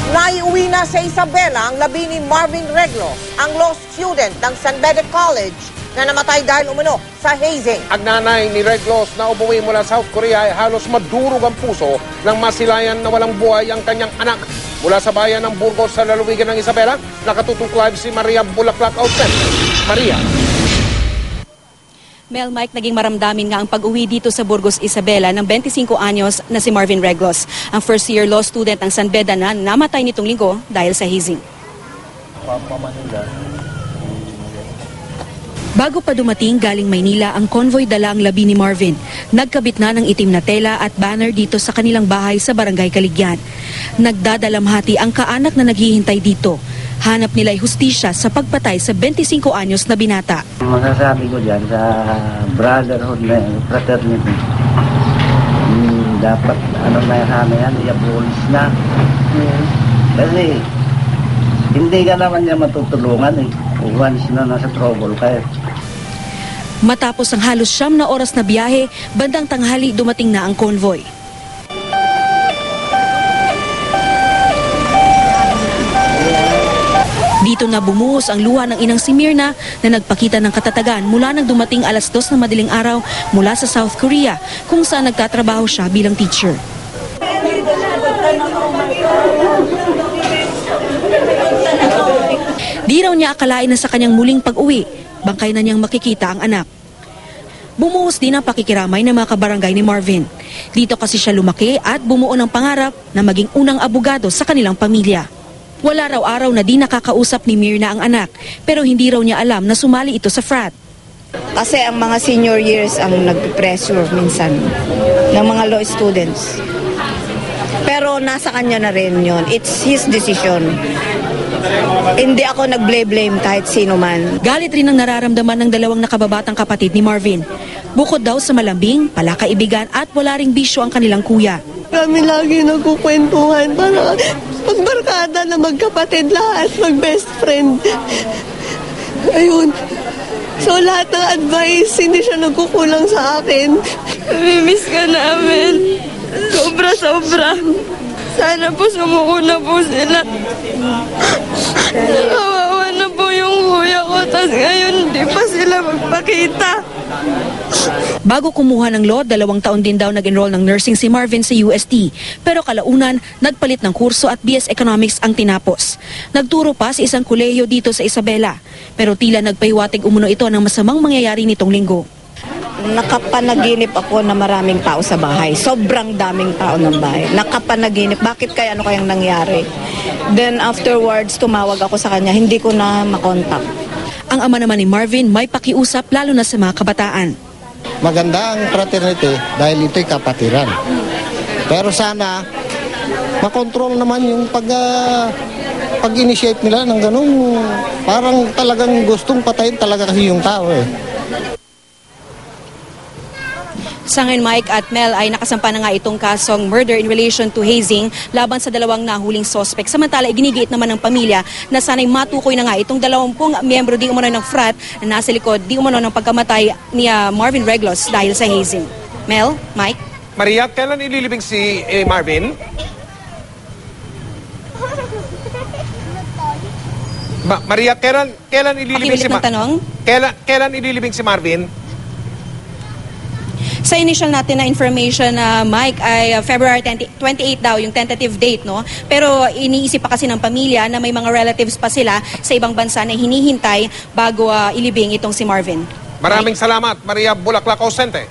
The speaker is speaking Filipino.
Naiuwi na sa Isabela ang labi ni Marvin Reglos, ang law student ng San Bede College na namatay dahil umano sa hazing. Ang nanay ni Reglos na umuwi mula South Korea ay halos madurog ang puso nang masilayan na walang buhay ang kanyang anak. Mula sa bayan ng Burgos sa lalawigan ng Isabela, nakatutok live si Maria Bulaklak Outlet. Maria. Mel, Mike, naging maramdamin nga ang pag-uwi dito sa Burgos, Isabela ng 25 anyos na si Marvin Reglos, ang first-year law student ng San Beda na namatay nitong linggo dahil sa hazing. Bago pa dumating galing Maynila ang convoy dala ang labi ni Marvin, nagkabit na ng itim na tela at banner dito sa kanilang bahay sa Barangay Caligyan. Nagdadalamhati ang kaanak na naghihintay dito. Hanap nila ay hustisya sa pagpatay sa 25 anyos na binata. Masasabi ko dyan sa brotherhood na fraternity, dapat na yan, i-abolish na. Kasi hindi ka naman niya matutulungan once na nasa trouble kayo. Matapos ang halos 9 na oras na biyahe, bandang tanghali dumating na ang convoy. Dito na bumuhos ang luha ng inang si Mirna na nagpakita ng katatagan mula nang dumating alas 2 ng madaling araw mula sa South Korea kung saan nagtatrabaho siya bilang teacher. Di raw niya akalain na sa kanyang muling pag-uwi, bangkay na niyang makikita ang anak. Bumuhos din ang pakikiramay ng mga kabarangay ni Marvin. Dito kasi siya lumaki at bumuo ng pangarap na maging unang abogado sa kanilang pamilya. Wala raw araw na di nakakausap ni Mirna ang anak, pero hindi raw niya alam na sumali ito sa frat. Kasi ang mga senior years ang nag-pressure minsan ng mga law students. Pero nasa kanya na rin yun. It's his decision. Hindi ako nag-blame kahit sino man. Galit rin ang nararamdaman ng dalawang nakababatang kapatid ni Marvin. Bukod daw sa malambing, palakaibigan at wala ring bisyo ang kanilang kuya. Kami lagi nagkukwentuhan para magbarkada na magkapatid lahat, mag-best friend. Ayun. So lahat ng advice, hindi siya nagkukulang sa akin. Namimiss ka namin. Sobra-sobra. Sana po sumuko na po sila. Kawawa na po yung kuya ko, tapos ngayon hindi pa sila magpakita. Bago kumuha ng law, 2 taon din daw nag-enroll ng nursing si Marvin sa UST. Pero kalaunan, nagpalit ng kurso at BS Economics ang tinapos. Nagturo pa sa isang kolehiyo dito sa Isabela. Pero tila nagpahiwatig umuno ito ng masamang mangyayari nitong linggo. Nakapanaginip ako na maraming tao sa bahay. Sobrang daming tao ng bahay. Nakapanaginip. Bakit kaya ano kayang nangyari? Then afterwards, tumawag ako sa kanya. Hindi ko na makontak. Ang ama naman ni Marvin may pakiusap lalo na sa mga kabataan. Maganda ang fraternity dahil ito'y kapatiran. Pero sana makontrol naman yung pag-initiate nila ng ganun. Parang talagang gustong patayin talaga kasi yung tao eh. Sa ngayon, Mike at Mel, ay nakasampa na nga itong kasong murder in relation to hazing laban sa 2 nahuling suspect. Samantala, iginigiit naman ng pamilya na sana'y matukoy na nga itong 20 miyembro di umano ng frat na nasa likod di umano ng pagkamatay ni Marvin Reglos dahil sa hazing. Mel, Mike? Maria, kailan ililibing si Marvin? Maria, kailan ililibing si Marvin? Kailan ililibing si Marvin? Sa initial natin na information, Mike, ay February 28 daw yung tentative date, no? Pero iniisip pa kasi ng pamilya na may mga relatives pa sila sa ibang bansa na hinihintay bago ilibing itong si Marvin. Maraming salamat, Maria Bulaklak Ausente.